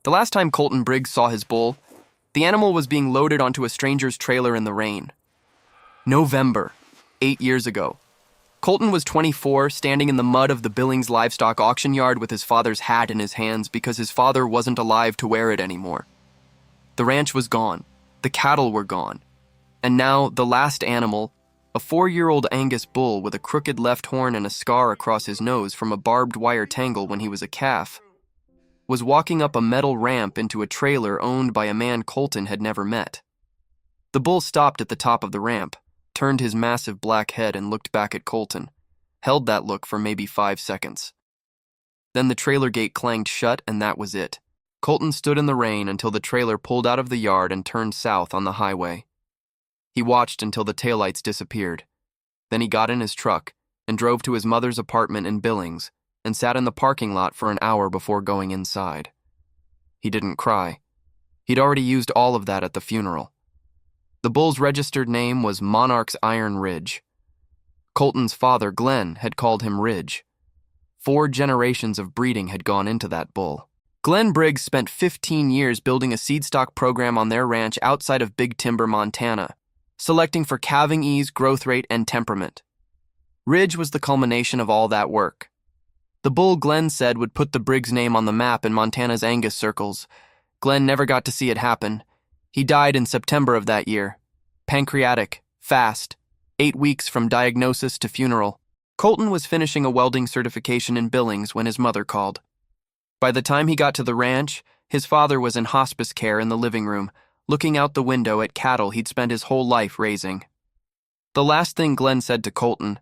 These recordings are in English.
The last time Colton Briggs saw his bull, the animal was being loaded onto a stranger's trailer in the rain. November, 8 years ago. Colton was 24, standing in the mud of the Billings livestock auction yard with his father's hat in his hands because his father wasn't alive to wear it anymore. The ranch was gone. The cattle were gone. And now, the last animal, a 4-year-old Angus bull with a crooked left horn and a scar across his nose from a barbed wire tangle when he was a calf, was walking up a metal ramp into a trailer owned by a man Colton had never met. The bull stopped at the top of the ramp, turned his massive black head and looked back at Colton, held that look for maybe 5 seconds. Then the trailer gate clanged shut and that was it. Colton stood in the rain until the trailer pulled out of the yard and turned south on the highway. He watched until the taillights disappeared. Then he got in his truck and drove to his mother's apartment in Billings and sat in the parking lot for an hour before going inside. He didn't cry. He'd already used all of that at the funeral. The bull's registered name was Monarch's Iron Ridge. Colton's father, Glenn, had called him Ridge. 4 generations of breeding had gone into that bull. Glenn Briggs spent 15 years building a seed stock program on their ranch outside of Big Timber, Montana, selecting for calving ease, growth rate, and temperament. Ridge was the culmination of all that work. The bull, Glenn said, would put the Briggs name on the map in Montana's Angus circles. Glenn never got to see it happen. He died in September of that year. Pancreatic, fast, 8 weeks from diagnosis to funeral. Colton was finishing a welding certification in Billings when his mother called. By the time he got to the ranch, his father was in hospice care in the living room, looking out the window at cattle he'd spent his whole life raising. The last thing Glenn said to Colton,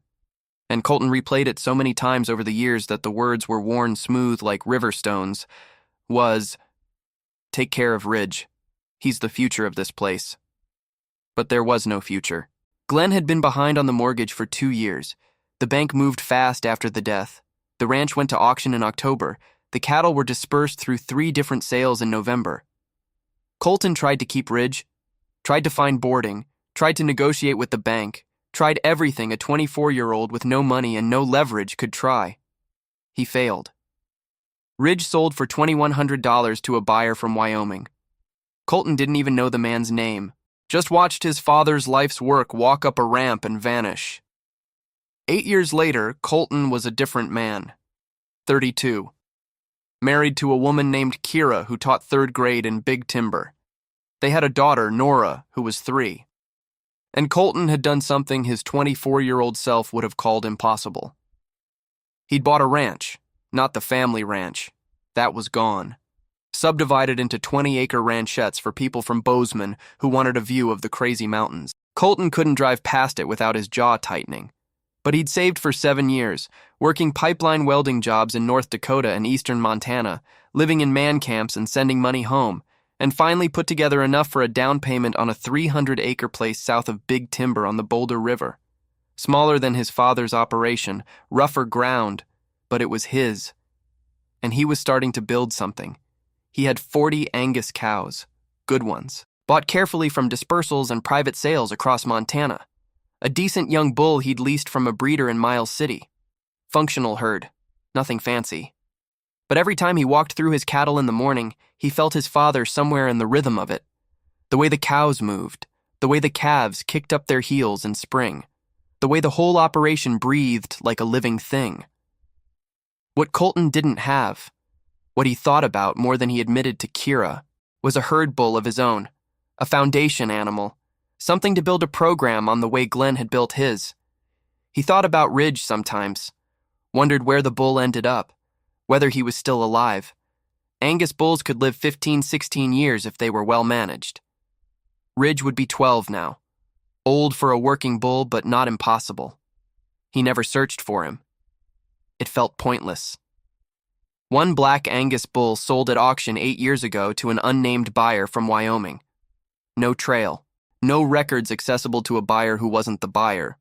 and Colton replayed it so many times over the years that the words were worn smooth like river stones, was, "Take care of Ridge. He's the future of this place." But there was no future. Glenn had been behind on the mortgage for 2 years. The bank moved fast after the death. The ranch went to auction in October. The cattle were dispersed through 3 different sales in November. Colton tried to keep Ridge, tried to find boarding, tried to negotiate with the bank, tried everything a 24-year-old with no money and no leverage could try. He failed. Ridge sold for $2,100 to a buyer from Wyoming. Colton didn't even know the man's name, just watched his father's life's work walk up a ramp and vanish. 8 years later, Colton was a different man, 32. Married to a woman named Kira who taught 3rd grade in Big Timber. They had a daughter, Nora, who was 3. And Colton had done something his 24-year-old self would have called impossible. He'd bought a ranch, not the family ranch. That was gone. Subdivided into 20-acre ranchettes for people from Bozeman who wanted a view of the crazy mountains. Colton couldn't drive past it without his jaw tightening. But he'd saved for 7 years, working pipeline welding jobs in North Dakota and eastern Montana, living in man camps and sending money home, and finally put together enough for a down payment on a 300-acre place south of Big Timber on the Boulder River. Smaller than his father's operation, rougher ground, but it was his. And he was starting to build something. He had 40 Angus cows, good ones, bought carefully from dispersals and private sales across Montana. A decent young bull he'd leased from a breeder in Miles City. Functional herd, nothing fancy. But every time he walked through his cattle in the morning, he felt his father somewhere in the rhythm of it. The way the cows moved, the way the calves kicked up their heels in spring, the way the whole operation breathed like a living thing. What Colton didn't have, what he thought about more than he admitted to Kira, was a herd bull of his own, a foundation animal, something to build a program on the way Glenn had built his. He thought about Ridge sometimes, wondered where the bull ended up, whether he was still alive. Angus bulls could live 15, 16 years if they were well managed. Ridge would be 12 now. Old for a working bull, but not impossible. He never searched for him. It felt pointless. One black Angus bull sold at auction 8 years ago to an unnamed buyer from Wyoming. No trail. No records accessible to a buyer who wasn't the buyer.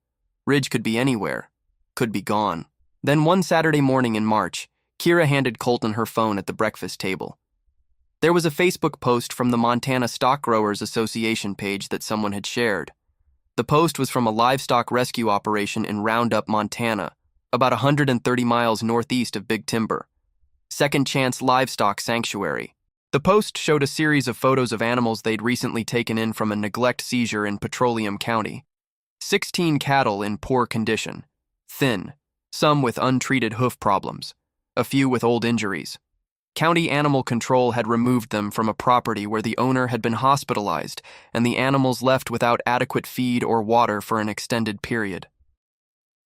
Ridge could be anywhere. Could be gone. Then one Saturday morning in March, Kira handed Colton her phone at the breakfast table. There was a Facebook post from the Montana Stock Growers Association page that someone had shared. The post was from a livestock rescue operation in Roundup, Montana, about 130 miles northeast of Big Timber. Second Chance Livestock Sanctuary. The post showed a series of photos of animals they'd recently taken in from a neglect seizure in Petroleum County. 16 cattle in poor condition, thin, some with untreated hoof problems, a few with old injuries. County Animal Control had removed them from a property where the owner had been hospitalized and the animals left without adequate feed or water for an extended period.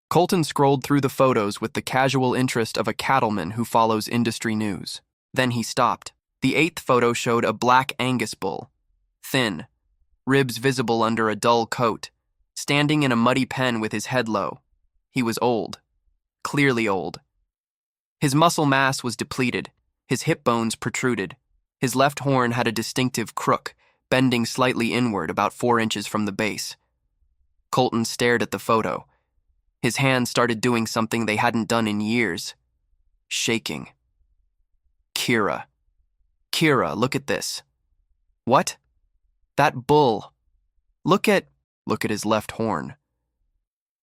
Colton scrolled through the photos with the casual interest of a cattleman who follows industry news. Then he stopped. The 8th photo showed a black Angus bull, thin, ribs visible under a dull coat, standing in a muddy pen with his head low. He was old, clearly old. His muscle mass was depleted, his hip bones protruded. His left horn had a distinctive crook, bending slightly inward about 4 inches from the base. Colton stared at the photo. His hands started doing something they hadn't done in years. Shaking. Kira, look at this. What? That bull. Look at his left horn.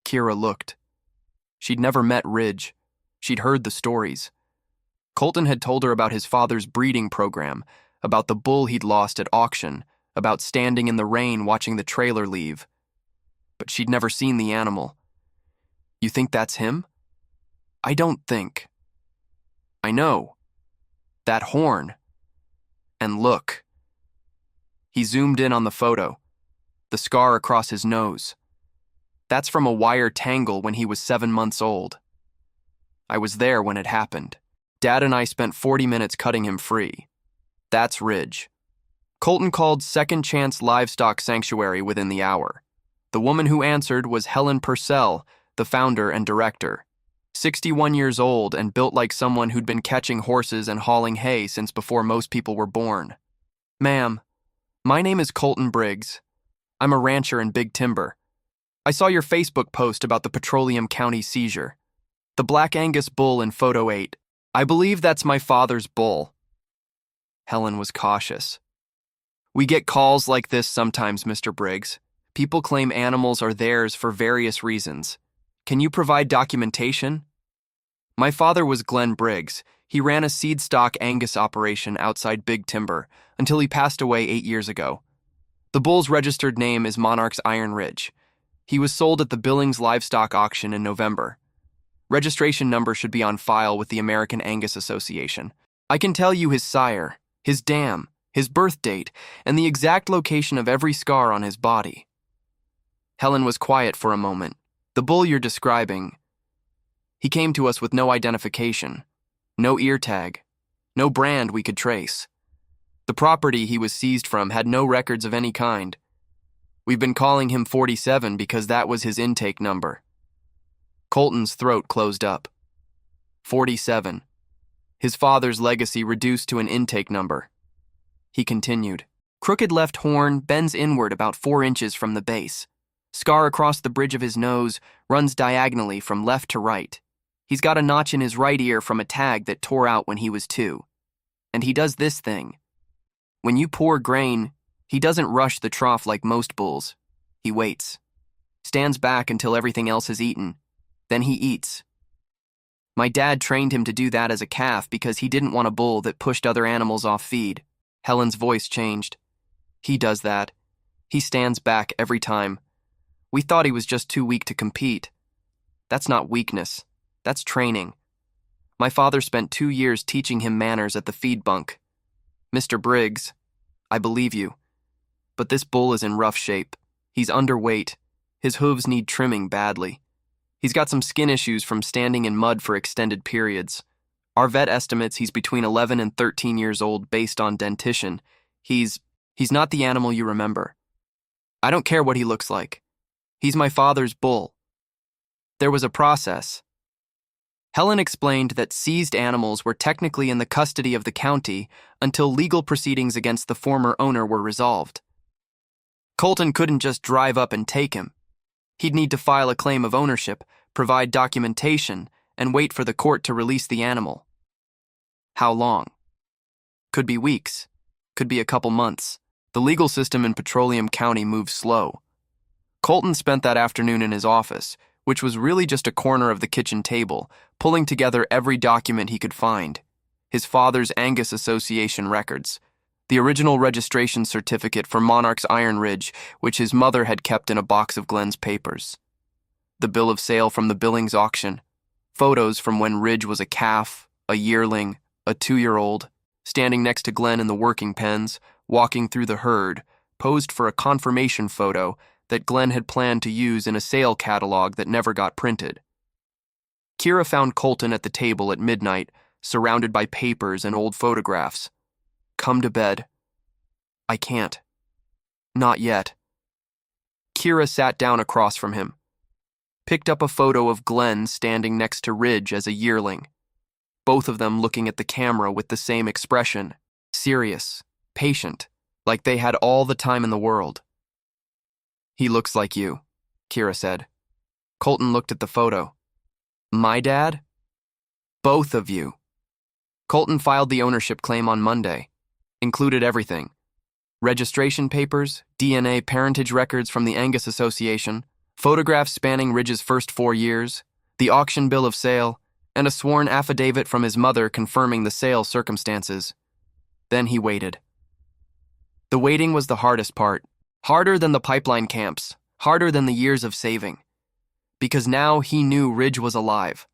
Kira looked. She'd never met Ridge. She'd heard the stories. Colton had told her about his father's breeding program, about the bull he'd lost at auction, about standing in the rain watching the trailer leave. But she'd never seen the animal. You think that's him? I don't think. I know. That horn. And look. He zoomed in on the photo. The scar across his nose. That's from a wire tangle when he was 7 months old. I was there when it happened. Dad and I spent 40 minutes cutting him free. That's Ridge. Colton called Second Chance Livestock Sanctuary within the hour. The woman who answered was Helen Purcell, the founder and director. 61 years old and built like someone who'd been catching horses and hauling hay since before most people were born. Ma'am, my name is Colton Briggs. I'm a rancher in Big Timber. I saw your Facebook post about the Petroleum County seizure. The Black Angus bull in photo 8. I believe that's my father's bull. Helen was cautious. We get calls like this sometimes, Mr. Briggs. People claim animals are theirs for various reasons. Can you provide documentation? My father was Glenn Briggs. He ran a seed stock Angus operation outside Big Timber until he passed away 8 years ago. The bull's registered name is Monarch's Iron Ridge. He was sold at the Billings Livestock Auction in November. Registration number should be on file with the American Angus Association. I can tell you his sire, his dam, his birth date, and the exact location of every scar on his body. Helen was quiet for a moment. The bull you're describing, he came to us with no identification, no ear tag, no brand we could trace. The property he was seized from had no records of any kind. We've been calling him 47 because that was his intake number. Colton's throat closed up. 47. His father's legacy reduced to an intake number. He continued. Crooked left horn bends inward about 4 inches from the base. Scar across the bridge of his nose runs diagonally from left to right. He's got a notch in his right ear from a tag that tore out when he was 2. And he does this thing. When you pour grain, he doesn't rush the trough like most bulls. He waits. Stands back until everything else is eaten. Then he eats. My dad trained him to do that as a calf because he didn't want a bull that pushed other animals off feed. Helen's voice changed. He does that. He stands back every time. We thought he was just too weak to compete. That's not weakness. That's training. My father spent 2 years teaching him manners at the feed bunk. Mr. Briggs, I believe you. But this bull is in rough shape. He's underweight. His hooves need trimming badly. He's got some skin issues from standing in mud for extended periods. Our vet estimates he's between 11 and 13 years old based on dentition. He's not the animal you remember. I don't care what he looks like. He's my father's bull. There was a process. Helen explained that seized animals were technically in the custody of the county until legal proceedings against the former owner were resolved. Colton couldn't just drive up and take him. He'd need to file a claim of ownership, provide documentation, and wait for the court to release the animal. How long? Could be weeks. Could be a couple months. The legal system in Petroleum County moves slow. Colton spent that afternoon in his office, which was really just a corner of the kitchen table, pulling together every document he could find. His father's Angus Association records, The original registration certificate for Monarch's Iron Ridge, which his mother had kept in a box of Glenn's papers. The bill of sale from the Billings auction. Photos from when Ridge was a calf, a yearling, a 2-year-old, standing next to Glenn in the working pens, walking through the herd, posed for a confirmation photo that Glenn had planned to use in a sale catalog that never got printed. Kira found Colton at the table at midnight, surrounded by papers and old photographs. "Come to bed." "I can't." "Not yet." Kira sat down across from him, picked up a photo of Glenn standing next to Ridge as a yearling, both of them looking at the camera with the same expression, serious, patient, like they had all the time in the world. "He looks like you," Kira said. Colton looked at the photo. "My dad?" "Both of you." Colton filed the ownership claim on Monday. Included everything. Registration papers, DNA parentage records from the Angus Association, photographs spanning Ridge's first 4 years, the auction bill of sale, and a sworn affidavit from his mother confirming the sale circumstances. Then he waited. The waiting was the hardest part. Harder than the pipeline camps, harder than the years of saving. Because now he knew Ridge was alive,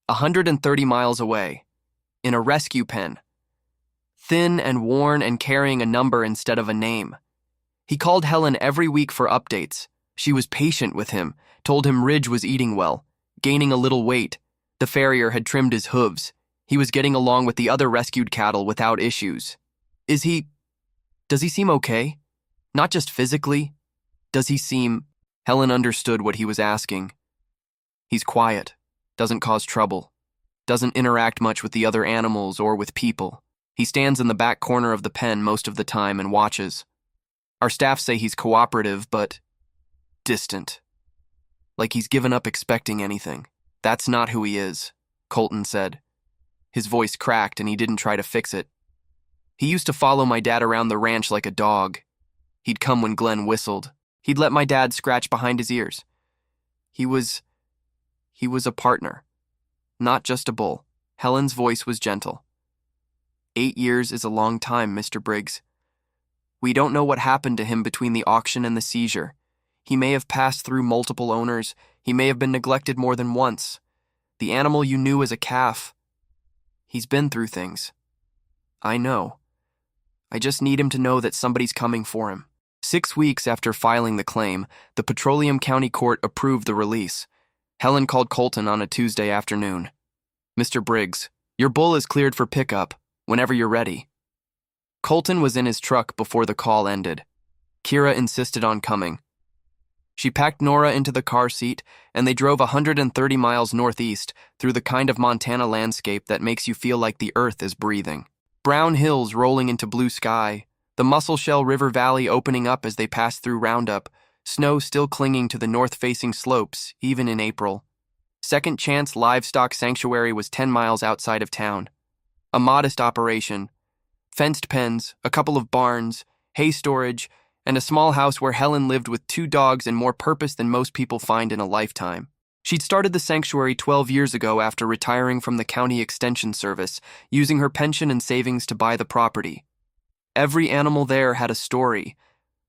130 miles away, in a rescue pen, thin and worn and carrying a number instead of a name. He called Helen every week for updates. She was patient with him, told him Ridge was eating well, gaining a little weight. The farrier had trimmed his hooves. He was getting along with the other rescued cattle without issues. Does he seem okay? Not just physically. Does he seem... Helen understood what he was asking. He's quiet, doesn't cause trouble, doesn't interact much with the other animals or with people. He stands in the back corner of the pen most of the time and watches. Our staff say he's cooperative, but distant. Like he's given up expecting anything. "That's not who he is," Colton said. His voice cracked and he didn't try to fix it. "He used to follow my dad around the ranch like a dog. He'd come when Glenn whistled. He'd let my dad scratch behind his ears. He was a partner, not just a bull." Helen's voice was gentle. 8 years is a long time, Mr. Briggs. We don't know what happened to him between the auction and the seizure. He may have passed through multiple owners. He may have been neglected more than once. The animal you knew as a calf. He's been through things. I know. I just need him to know that somebody's coming for him." 6 weeks after filing the claim, the Petroleum County Court approved the release. Helen called Colton on a Tuesday afternoon. "Mr. Briggs, your bull is cleared for pickup, whenever you're ready." Colton was in his truck before the call ended. Kira insisted on coming. She packed Nora into the car seat, and they drove 130 miles northeast through the kind of Montana landscape that makes you feel like the earth is breathing. Brown hills rolling into blue sky, the Musselshell River Valley opening up as they passed through Roundup, snow still clinging to the north-facing slopes, even in April. Second Chance Livestock Sanctuary was 10 miles outside of town. A modest operation. Fenced pens, a couple of barns, hay storage, and a small house where Helen lived with 2 dogs and more purpose than most people find in a lifetime. She'd started the sanctuary 12 years ago after retiring from the county extension service, using her pension and savings to buy the property. Every animal there had a story.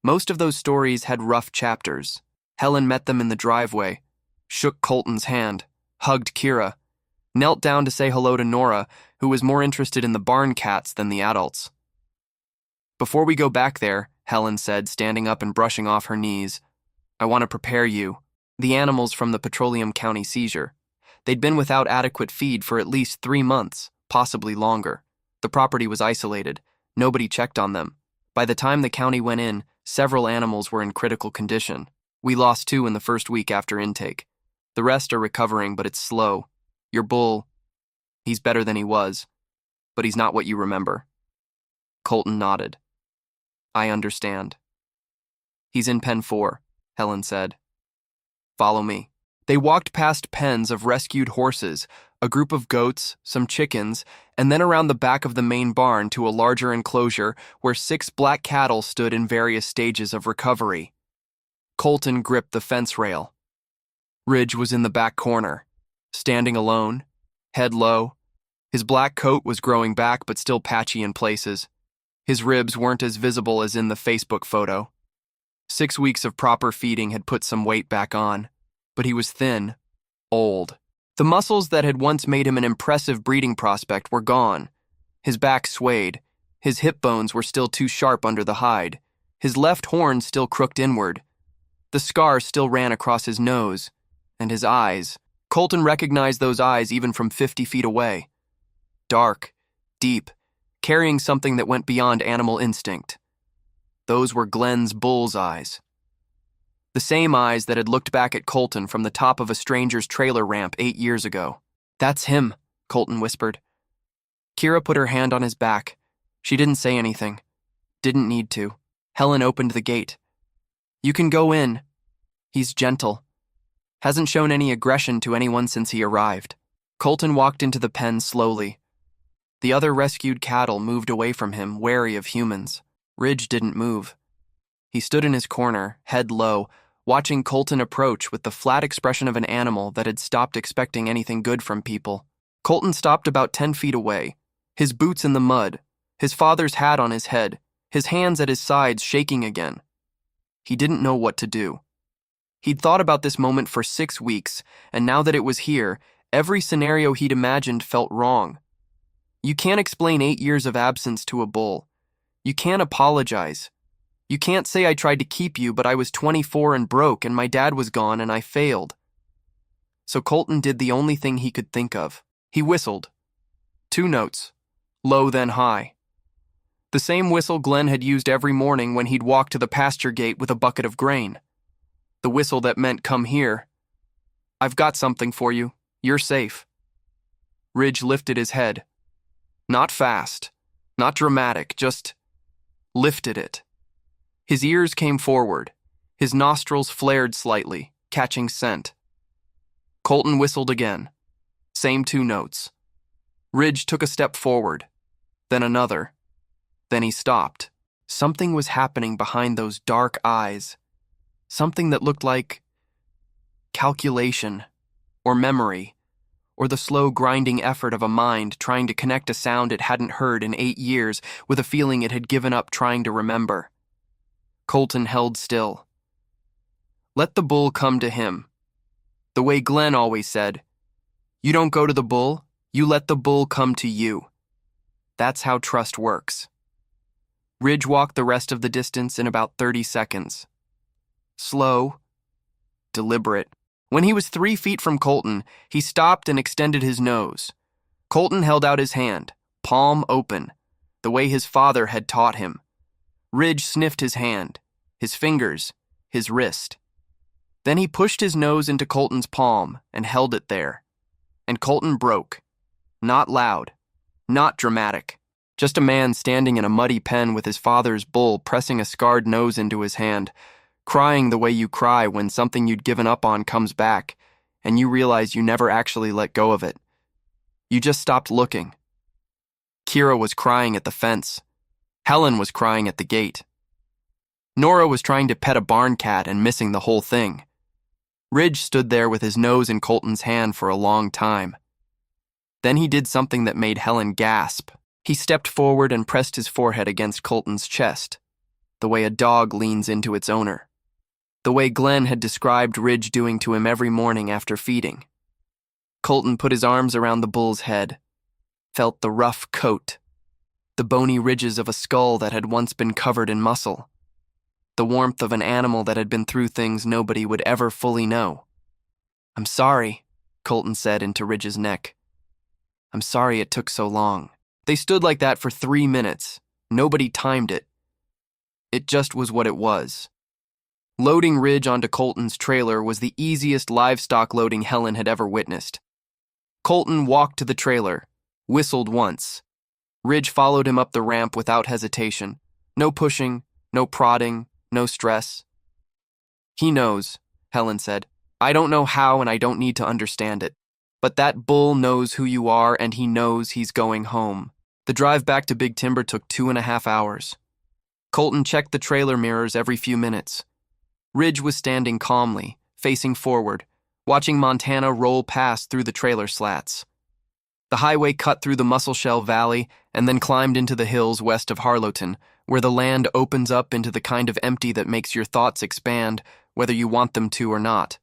Most of those stories had rough chapters. Helen met them in the driveway, shook Colton's hand, hugged Kira, knelt down to say hello to Nora, who was more interested in the barn cats than the adults. "Before we go back there," Helen said, standing up and brushing off her knees, "I want to prepare you. The animals from the Petroleum County seizure. They'd been without adequate feed for at least 3 months, possibly longer. The property was isolated. Nobody checked on them. By the time the county went in, several animals were in critical condition. We lost 2 in the first week after intake. The rest are recovering, but it's slow. Your bull, he's better than he was, but he's not what you remember." Colton nodded. "I understand." "He's in pen 4, Helen said. "Follow me." They walked past pens of rescued horses, a group of goats, some chickens, and then around the back of the main barn to a larger enclosure where 6 black cattle stood in various stages of recovery. Colton gripped the fence rail. Ridge was in the back corner, standing alone, head low. His black coat was growing back but still patchy in places. His ribs weren't as visible as in the Facebook photo. 6 weeks of proper feeding had put some weight back on, but he was thin, old. The muscles that had once made him an impressive breeding prospect were gone. His back swayed. His hip bones were still too sharp under the hide. His left horn still crooked inward. The scar still ran across his nose. And his eyes. Colton recognized those eyes even from 50 feet away. Dark, deep, carrying something that went beyond animal instinct. Those were Glenn's bull's eyes. The same eyes that had looked back at Colton from the top of a stranger's trailer ramp 8 years ago. "That's him," Colton whispered. Kira put her hand on his back. She didn't say anything. Didn't need to. Helen opened the gate. "You can go in. He's gentle. Hasn't shown any aggression to anyone since he arrived." Colton walked into the pen slowly. The other rescued cattle moved away from him, wary of humans. Ridge didn't move. He stood in his corner, head low, watching Colton approach with the flat expression of an animal that had stopped expecting anything good from people. Colton stopped about 10 feet away, his boots in the mud, his father's hat on his head, his hands at his sides shaking again. He didn't know what to do. He'd thought about this moment for 6 weeks, and now that it was here, every scenario he'd imagined felt wrong. You can't explain 8 years of absence to a bull. You can't apologize. You can't say I tried to keep you, but I was 24 and broke, and my dad was gone, and I failed. So Colton did the only thing he could think of. He whistled. 2 notes, low then high. The same whistle Glenn had used every morning when he'd walk to the pasture gate with a bucket of grain. The whistle that meant come here. "I've got something for you. You're safe." Ridge lifted his head. Not fast, not dramatic, just lifted it. His ears came forward. His nostrils flared slightly, catching scent. Colton whistled again. Same 2 notes. Ridge took a step forward, then another. Then he stopped. Something was happening behind those dark eyes. Something that looked like calculation, or memory, or the slow grinding effort of a mind trying to connect a sound it hadn't heard in 8 years with a feeling it had given up trying to remember. Colton held still. Let the bull come to him. The way Glenn always said, you don't go to the bull, you let the bull come to you. That's how trust works. Ridge walked the rest of the distance in about 30 seconds. Slow, deliberate. When he was 3 feet from Colton, he stopped and extended his nose. Colton held out his hand, palm open, the way his father had taught him. Ridge sniffed his hand, his fingers, his wrist. Then he pushed his nose into Colton's palm and held it there. And Colton broke. Not loud, not dramatic. Just a man standing in a muddy pen with his father's bull pressing a scarred nose into his hand, crying the way you cry when something you'd given up on comes back, and you realize you never actually let go of it. You just stopped looking. Kira was crying at the fence. Helen was crying at the gate. Nora was trying to pet a barn cat and missing the whole thing. Ridge stood there with his nose in Colton's hand for a long time. Then he did something that made Helen gasp. He stepped forward and pressed his forehead against Colton's chest, the way a dog leans into its owner. The way Glenn had described Ridge doing to him every morning after feeding. Colton put his arms around the bull's head, felt the rough coat, the bony ridges of a skull that had once been covered in muscle, the warmth of an animal that had been through things nobody would ever fully know. "I'm sorry," Colton said into Ridge's neck. "I'm sorry it took so long." They stood like that for 3 minutes. Nobody timed it. It just was what it was. Loading Ridge onto Colton's trailer was the easiest livestock loading Helen had ever witnessed. Colton walked to the trailer, whistled once. Ridge followed him up the ramp without hesitation. No pushing, no prodding, no stress. "He knows," Helen said. "I don't know how and I don't need to understand it. But that bull knows who you are and he knows he's going home." The drive back to Big Timber took 2.5 hours. Colton checked the trailer mirrors every few minutes. Ridge was standing calmly, facing forward, watching Montana roll past through the trailer slats. The highway cut through the Muscle Shell Valley, and then climbed into the hills west of Harlowton, where the land opens up into the kind of empty that makes your thoughts expand, whether you want them to or not.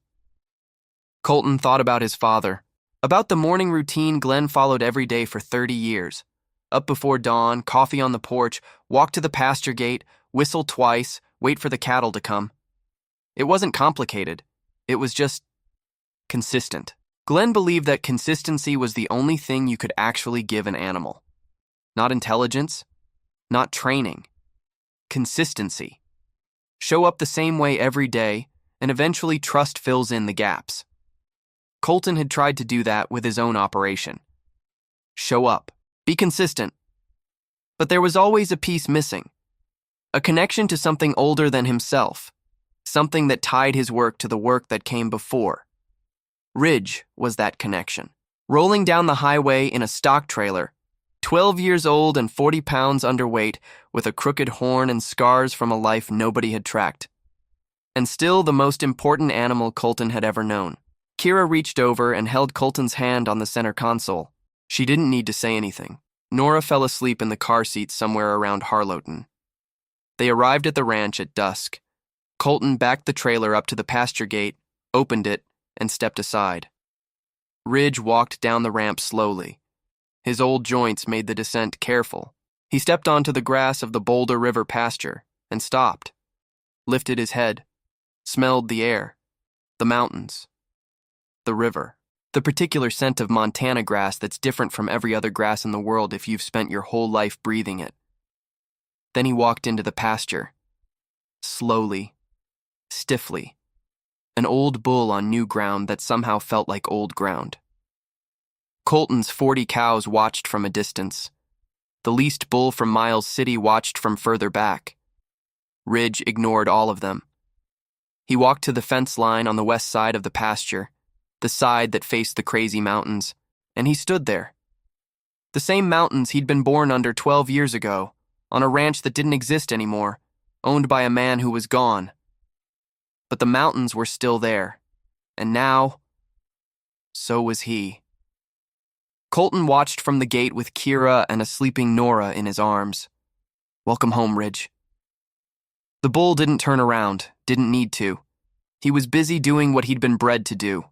Colton thought about his father, about the morning routine Glenn followed every day for 30 years. Up before dawn, coffee on the porch, walk to the pasture gate, whistle twice, wait for the cattle to come. It wasn't complicated. It was just consistent. Glenn believed that consistency was the only thing you could actually give an animal. Not intelligence, not training. Consistency. Show up the same way every day, and eventually trust fills in the gaps. Colton had tried to do that with his own operation. Show up. Be consistent. But there was always a piece missing. A connection to something older than himself. Something that tied his work to the work that came before. Ridge was that connection. Rolling down the highway in a stock trailer, 12 years old and 40 pounds underweight, with a crooked horn and scars from a life nobody had tracked. And still the most important animal Colton had ever known. Kira reached over and held Colton's hand on the center console. She didn't need to say anything. Nora fell asleep in the car seat somewhere around Harlowton. They arrived at the ranch at dusk. Colton backed the trailer up to the pasture gate, opened it, and stepped aside. Ridge walked down the ramp slowly. His old joints made the descent careful. He stepped onto the grass of the Boulder River pasture and stopped, lifted his head, smelled the air, the mountains, the river, the particular scent of Montana grass that's different from every other grass in the world if you've spent your whole life breathing it. Then he walked into the pasture, slowly, stiffly, an old bull on new ground that somehow felt like old ground. Colton's 40 cows watched from a distance. The least bull from Miles City watched from further back. Ridge ignored all of them. He walked to the fence line on the west side of the pasture, the side that faced the crazy mountains, and he stood there. The same mountains he'd been born under 12 years ago, on a ranch that didn't exist anymore, owned by a man who was gone. But the mountains were still there, and now, so was he. Colton watched from the gate with Kira and a sleeping Nora in his arms. "Welcome home, Ridge." The bull didn't turn around, didn't need to. He was busy doing what he'd been bred to do,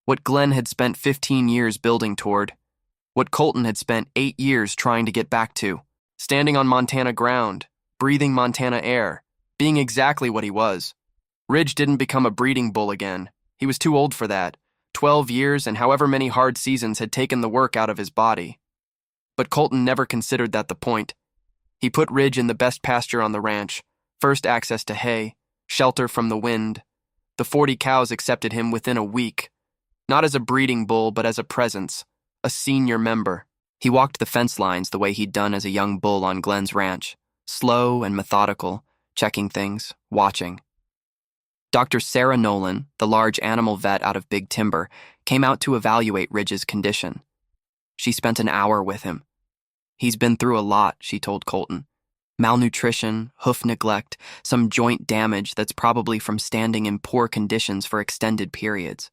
what Glenn had spent 15 years building toward, what Colton had spent 8 years trying to get back to, standing on Montana ground, breathing Montana air, being exactly what he was. Ridge didn't become a breeding bull again. He was too old for that. 12 years and however many hard seasons had taken the work out of his body. But Colton never considered that the point. He put Ridge in the best pasture on the ranch, first access to hay, shelter from the wind. The 40 cows accepted him within a week, not as a breeding bull but as a presence, a senior member. He walked the fence lines the way he'd done as a young bull on Glenn's ranch, slow and methodical, checking things, watching. Dr. Sarah Nolan, the large animal vet out of Big Timber, came out to evaluate Ridge's condition. She spent an hour with him. "He's been through a lot," she told Colton. "Malnutrition, hoof neglect, some joint damage that's probably from standing in poor conditions for extended periods.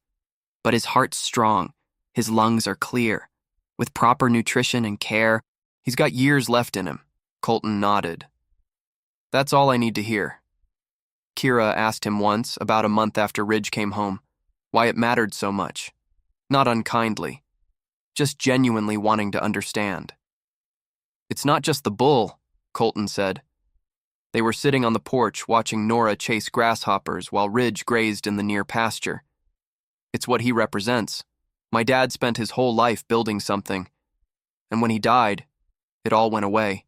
But his heart's strong, his lungs are clear. With proper nutrition and care, he's got years left in him." Colton nodded. "That's all I need to hear." Kira asked him once, about a month after Ridge came home, why it mattered so much. Not unkindly, just genuinely wanting to understand. "It's not just the bull," Colton said. They were sitting on the porch watching Nora chase grasshoppers while Ridge grazed in the near pasture. "It's what he represents. My dad spent his whole life building something, and when he died, it all went away.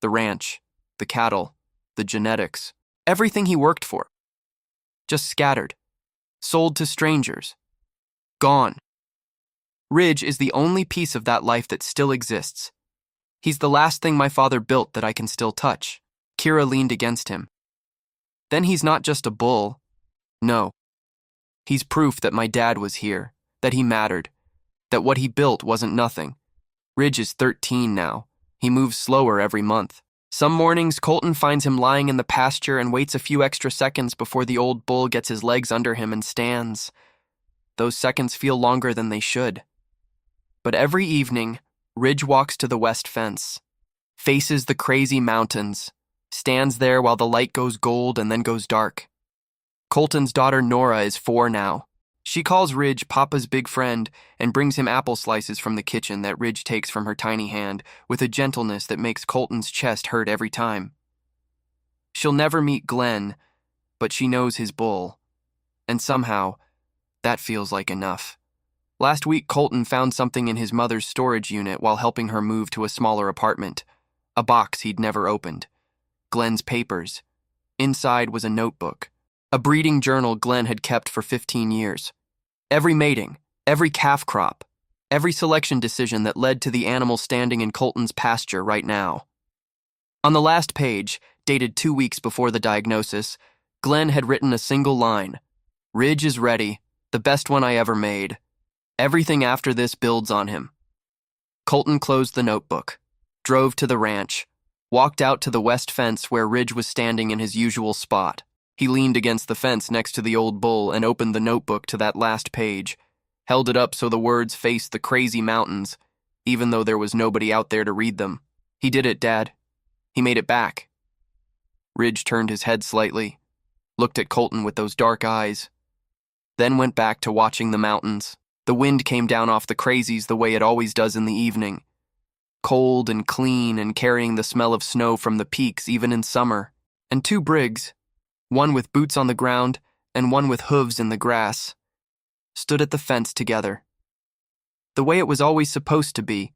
The ranch, the cattle, the genetics, everything he worked for. Just scattered. Sold to strangers. Gone. Ridge is the only piece of that life that still exists. He's the last thing my father built that I can still touch." Kira leaned against him. "Then he's not just a bull. No. He's proof that my dad was here, that he mattered, that what he built wasn't nothing. Ridge is 13 now. He moves slower every month. Some mornings, Colton finds him lying in the pasture and waits a few extra seconds before the old bull gets his legs under him and stands. Those seconds feel longer than they should. But every evening, Ridge walks to the west fence, faces the crazy mountains, stands there while the light goes gold and then goes dark. Colton's daughter Nora is 4 now. She calls Ridge Papa's big friend and brings him apple slices from the kitchen that Ridge takes from her tiny hand with a gentleness that makes Colton's chest hurt every time. She'll never meet Glenn, but she knows his bull. And somehow, that feels like enough. Last week, Colton found something in his mother's storage unit while helping her move to a smaller apartment. A box he'd never opened. Glenn's papers. Inside was a notebook. A breeding journal Glenn had kept for 15 years. Every mating, every calf crop, every selection decision that led to the animal standing in Colton's pasture right now. On the last page, dated 2 weeks before the diagnosis, Glenn had written a single line. Ridge is ready, the best one I ever made. Everything after this builds on him. Colton closed the notebook, drove to the ranch, walked out to the west fence where Ridge was standing in his usual spot. He leaned against the fence next to the old bull and opened the notebook to that last page, held it up so the words faced the crazy mountains, even though there was nobody out there to read them. He did it, Dad. He made it back. Ridge turned his head slightly, looked at Colton with those dark eyes, then went back to watching the mountains. The wind came down off the crazies the way it always does in the evening, cold and clean and carrying the smell of snow from the peaks even in summer. And 2 Briggs, one with boots on the ground and one with hooves in the grass, stood at the fence together. The way it was always supposed to be,